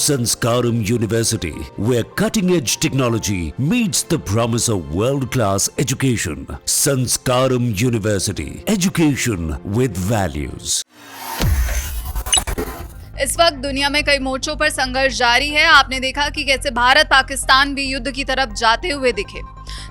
Sanskaram University, where cutting-edge technology meets the promise of world-class education. Sanskaram University, education with values. इस वक्त दुनिया में कई मोर्चों पर संघर्ष जारी है। आपने देखा कि कैसे भारत पाकिस्तान भी युद्ध की तरफ जाते हुए दिखे।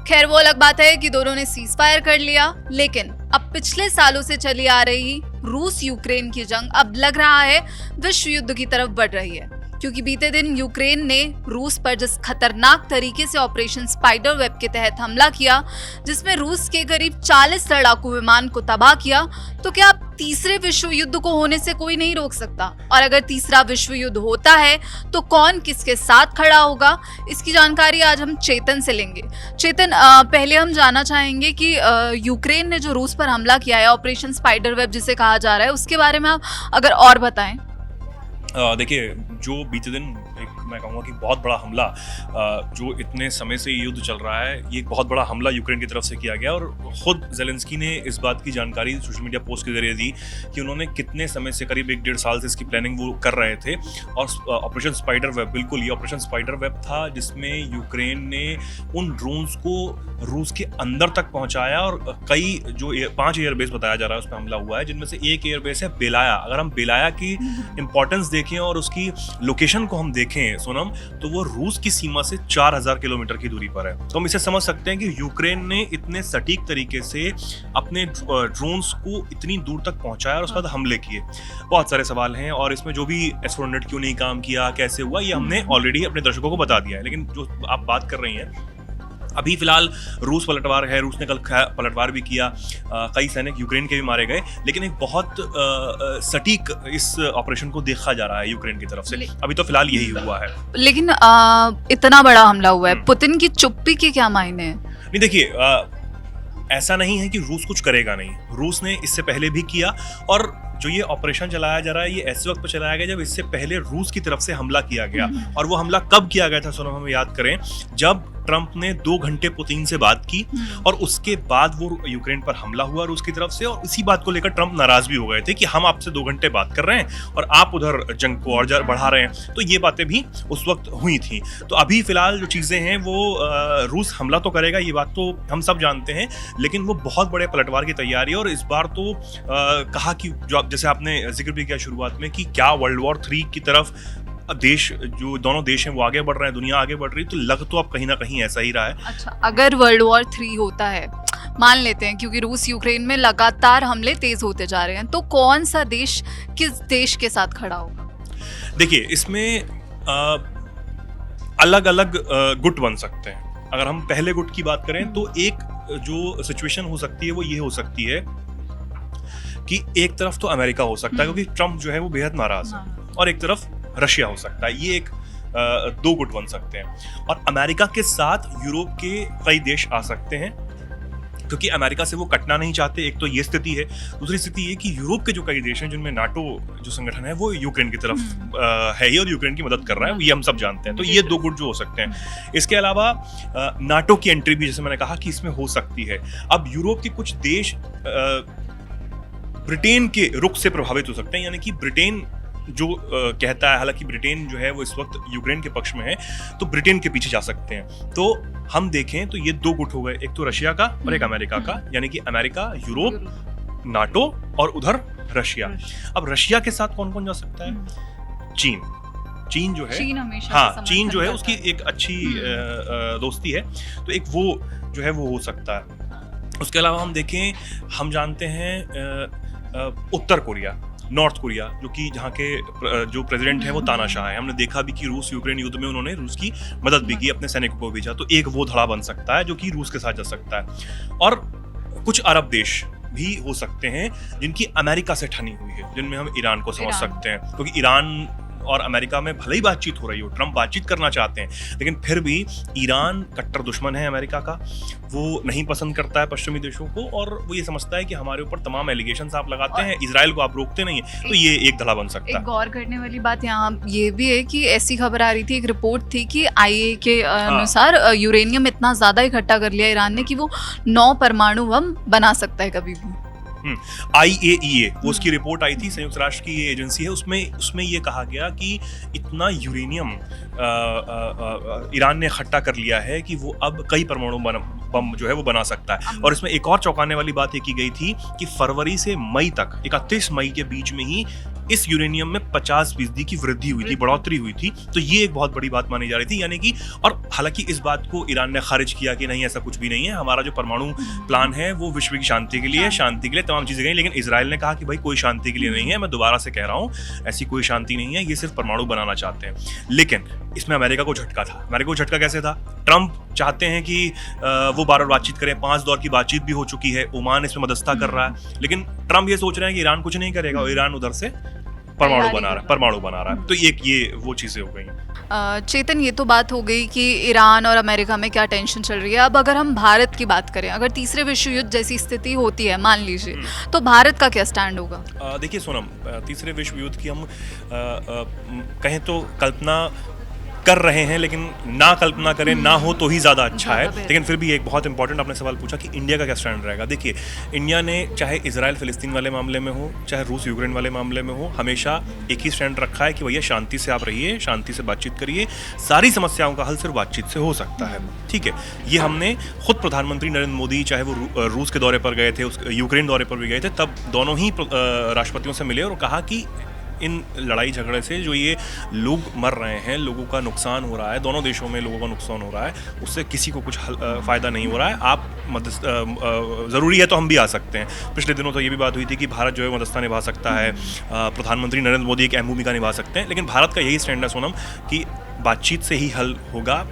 खैर, वो अलग बात है कि दोनों ने सीज फायर कर लिया, लेकिन अब पिछले सालों से चली आ रही रूस यूक्रेन की जंग अब लग रहा है विश्व युद्ध की तरफ बढ़ रही है, क्योंकि बीते दिन यूक्रेन ने रूस पर जिस खतरनाक तरीके से ऑपरेशन स्पाइडर वेब के तहत हमला किया, जिसमें रूस के करीब 40 लड़ाकू विमान को तबाह किया, तो क्या अब तीसरे विश्व युद्ध को होने से कोई नहीं रोक सकता? और अगर तीसरा विश्व युद्ध होता है तो कौन किसके साथ खड़ा होगा, इसकी जानकारी आज हम चेतन से लेंगे। चेतन, पहले हम जानना चाहेंगे कि यूक्रेन ने जो रूस पर हमला किया है, ऑपरेशन स्पाइडर वेब जिसे कहा जा रहा है, उसके बारे में आप अगर और बताएं। देखिए, जो बीते दिन मैं कहूँगा कि बहुत बड़ा हमला, जो इतने समय से युद्ध चल रहा है, ये एक बहुत बड़ा हमला यूक्रेन की तरफ से किया गया। और खुद ज़ेलेंस्की ने इस बात की जानकारी सोशल मीडिया पोस्ट के जरिए दी कि उन्होंने कितने समय से, करीब 1-1.5 साल से इसकी प्लानिंग वो कर रहे थे। और ऑपरेशन स्पाइडर वेब, बिल्कुल ये ऑपरेशन स्पाइडर वेब था, जिसमें यूक्रेन ने उन ड्रोन्स को रूस के अंदर तक पहुँचाया। और कई जो 5 एयरबेस बताया जा रहा है उस पर हमला हुआ है, जिनमें से एक एयरबेस है बेलाया। अगर हम बेलाया की इंपॉर्टेंस देखें और उसकी लोकेशन को हम देखें सोनम, तो वो रूस की सीमा से 4000 किलोमीटर की दूरी पर है। तो हम इसे समझ सकते हैं कि यूक्रेन ने इतने सटीक तरीके से अपने ड्रोन्स को इतनी दूर तक पहुंचाया और उसके बाद हमले किए। बहुत सारे सवाल हैं, और इसमें जो भी S-400 क्यों नहीं काम किया, कैसे हुआ, ये हमने ऑलरेडी अपने दर्शकों को बता दिया है। लेकिन जो आप बात कर रही हैं, अभी फिलहाल रूस पलटवार है, रूस ने कल पलटवार भी किया, कई सैनिक यूक्रेन के भी मारे गए, लेकिन एक बहुत सटीक इस ऑपरेशन को देखा जा रहा है यूक्रेन की तरफ से। अभी तो फिलहाल यही हुआ है, लेकिन इतना बड़ा हमला हुआ है, पुतिन की चुप्पी के क्या मायने हैं? नहीं, देखिए, ऐसा नहीं है कि रूस कुछ करेगा नहीं। रूस ने इससे पहले भी किया, और जो ये ऑपरेशन चलाया जा रहा है, ये ऐसे वक्त पर चलाया गया जब इससे पहले रूस की तरफ से हमला किया गया। और वो हमला कब किया गया था सोनम, हमें याद करें, जब ट्रंप ने 2 घंटे पुतिन से बात की, और उसके बाद वो यूक्रेन पर हमला हुआ रूस की तरफ से। और इसी बात को लेकर ट्रंप नाराज भी हो गए थे कि हम आपसे 2 घंटे बात कर रहे हैं और आप उधर जंग को और बढ़ा रहे हैं। तो ये बातें भी उस वक्त हुई थी। तो अभी फिलहाल जो चीजें हैं, वो रूस हमला तो करेगा, ये बात तो हम सब जानते हैं, लेकिन वो बहुत बड़े पलटवार की तैयारी है। और इस बार तो कहा कि जो जैसे आपने जिक्र भी किया शुरुआत में, कि क्या वर्ल्ड वॉर 3 की तरफ देश, जो दोनों देश हैं, वो आगे बढ़ रहे हैं, दुनिया आगे बढ़ रही है। तो लग तो अब कहीं ना कहीं ऐसा ही रहा है। अच्छा, अगर वर्ल्ड वॉर 3 होता है, मान लेते हैं, क्योंकि रूस यूक्रेन में लगातार हमले तेज होते जा रहे हैं, तो कौन सा देश किस देश के साथ खड़ा होगा? देखिए, इसमें अलग अलग गुट बन सकते हैं। अगर हम पहले गुट की बात करें, तो एक जो सिचुएशन हो सकती है वो ये हो सकती है कि एक तरफ तो अमेरिका हो सकता है, क्योंकि ट्रंप जो है वो बेहद नाराज है, और एक तरफ रशिया हो सकता है। ये एक 2 गुट बन सकते हैं। और अमेरिका के साथ यूरोप के कई देश आ सकते हैं, क्योंकि अमेरिका से वो कटना नहीं चाहते। एक तो ये स्थिति है। दूसरी स्थिति ये कि यूरोप के जो कई देश हैं, जिनमें नाटो जो संगठन है, वो यूक्रेन की तरफ है ही, और यूक्रेन की मदद कर रहा है, ये हम सब जानते हैं। तो ये 2 गुट जो हो सकते हैं। इसके अलावा नाटो की एंट्री भी, जैसे मैंने कहा, कि इसमें हो सकती है। अब यूरोप के कुछ देश ब्रिटेन के रुख से प्रभावित हो सकते हैं, यानी कि ब्रिटेन जो कहता है, हालांकि ब्रिटेन जो है वो इस वक्त यूक्रेन के पक्ष में है, तो ब्रिटेन के पीछे जा सकते हैं। तो हम देखें तो ये 2 गुट हो गए, एक तो रशिया का और एक अमेरिका का, यानी कि अमेरिका, यूरोप, नाटो, और उधर रशिया। अब रशिया के साथ कौन कौन जा सकता है? चीन जो है, चीन जो है, उसकी एक अच्छी दोस्ती है, तो एक वो जो है वो हो सकता है। उसके अलावा हम देखें, हम जानते हैं उत्तर कोरिया, नॉर्थ कोरिया, जो कि जहाँ के जो प्रेसिडेंट है वो तानाशाह है। हमने देखा भी कि रूस यूक्रेन युद्ध में उन्होंने रूस की मदद भी की, अपने सैनिकों को भेजा। तो एक वो धड़ा बन सकता है जो कि रूस के साथ जा सकता है। और कुछ अरब देश भी हो सकते हैं जिनकी अमेरिका से ठनी हुई है, जिनमें हम ईरान को समझ सकते हैं, क्योंकि ईरान और अमेरिका में भले ही बातचीत हो रही हो, ट्रंप बातचीत करना चाहते हैं, लेकिन फिर भी ईरान कट्टर दुश्मन है अमेरिका का। वो नहीं पसंद करता है पश्चिमी देशों को, और वो ये समझता है कि हमारे ऊपर तमाम एलिगेशंस आप लगाते हैं, इजराइल को आप रोकते नहीं है। तो ये एक धड़ा बन सकता है। एक गौर करने वाली बात यहाँ ये भी है कि ऐसी खबर आ रही थी, एक रिपोर्ट थी कि IA के अनुसार यूरेनियम इतना ज्यादा इकट्ठा कर लिया ईरान ने कि वो 9 परमाणु बम बना सकता है कभी भी। IAEA वो उसकी रिपोर्ट आई थी, संयुक्त राष्ट्र की ये एजेंसी है, उसमें ये कहा गया कि इतना यूरेनियम ईरान ने इकट्ठा कर लिया है कि वो अब कई परमाणु बम जो है वो बना सकता है। और इसमें एक और चौंकाने वाली बात ये की गई थी कि फरवरी से मई तक 31 मई के बीच में ही इस यूरेनियम में 50% की वृद्धि हुई थी, बढ़ोतरी हुई थी। तो ये एक बहुत बड़ी बात मानी जा रही थी, यानी कि, और हालांकि इस बात को ईरान ने खारिज किया कि नहीं ऐसा कुछ भी नहीं है, हमारा जो परमाणु प्लान है वो विश्व की शांति के लिए, तमाम चीजें गई। लेकिन इजराइल ने कहा कि भाई कोई शांति के लिए नहीं है, मैं दोबारा से कह रहा हूँ ऐसी कोई शांति नहीं है, ये सिर्फ परमाणु बनाना चाहते हैं। लेकिन इसमें अमेरिका को झटका था। अमेरिका को झटका कैसे था? ट्रंप चाहते हैं कि वो बार बार बातचीत करें, 5 दौर की बातचीत भी हो चुकी है, ओमान इसमें मध्यस्थता कर रहा है, लेकिन ट्रंप ये सोच रहे हैं कि ईरान कुछ नहीं करेगा और ईरान उधर से परमाणु बना रहा है। तो ये वो चीजें हो गई। चेतन, ये तो बात हो गई कि ईरान और अमेरिका में क्या टेंशन चल रही है। अब अगर हम भारत की बात करें, अगर तीसरे विश्व युद्ध जैसी स्थिति होती है मान लीजिए, तो भारत का क्या स्टैंड होगा? देखिए सोनम, तीसरे विश्व युद्ध की हम कहें तो कल्पना कर रहे हैं, लेकिन ना कल्पना करें, ना हो तो ही ज़्यादा अच्छा है। लेकिन फिर भी एक बहुत इंपॉर्टेंट आपने सवाल पूछा कि इंडिया का क्या स्टैंड रहेगा। देखिए, इंडिया ने चाहे इजराइल फिलिस्तीन वाले मामले में हो, चाहे रूस यूक्रेन वाले मामले में हो, हमेशा एक ही स्टैंड रखा है कि भैया शांति से आप रहिए, शांति से बातचीत करिए, सारी समस्याओं का हल सिर्फ बातचीत से हो सकता है। ठीक है, ये हमने खुद प्रधानमंत्री नरेंद्र मोदी चाहे वो रूस के दौरे पर गए थे, यूक्रेन दौरे पर भी गए थे, तब दोनों ही राष्ट्रपतियों से मिले और कहा कि इन लड़ाई झगड़े से जो ये लोग मर रहे हैं, लोगों का नुकसान हो रहा है, दोनों देशों में लोगों का नुकसान हो रहा है, उससे किसी को कुछ फ़ायदा नहीं हो रहा है। आप ज़रूरी है तो हम भी आ सकते हैं। पिछले दिनों तो ये भी बात हुई थी कि भारत जो है मध्यस्थता निभा सकता है, प्रधानमंत्री नरेंद्र मोदी एक अहम भूमिका निभा सकते हैं। लेकिन भारत का यही स्टैंड है सोनम कि बातचीत से ही हल होगा,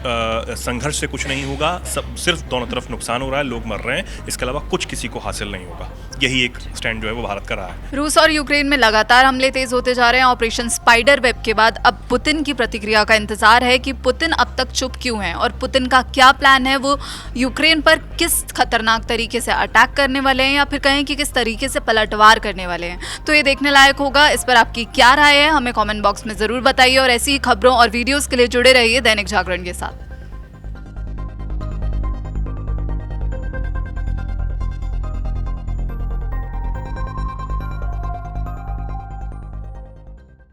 संघर्ष से कुछ नहीं होगा, सिर्फ दोनों तरफ नुकसान हो रहा है, लोग मर रहे हैं, इसके अलावा कुछ किसी को हासिल नहीं होगा। यही एक स्टैंड जो है वो भारत का रहा है। रूस और यूक्रेन में लगातार हमले तेज होते जा रहे हैं। ऑपरेशन स्पाइडर वेब के बाद अब पुतिन की प्रतिक्रिया का इंतजार है कि पुतिन अब तक चुप क्यों हैं और पुतिन का क्या प्लान है, वो यूक्रेन पर किस खतरनाक तरीके से अटैक करने वाले हैं या फिर कहें कि किस तरीके से पलटवार करने वाले हैं। तो ये देखने लायक होगा। इस पर आपकी क्या राय है, हमें कॉमेंट बॉक्स में ज़रूर बताइए और ऐसी ही खबरों और वीडियोज़ के लिए जुड़े रहिए दैनिक जागरण के साथ।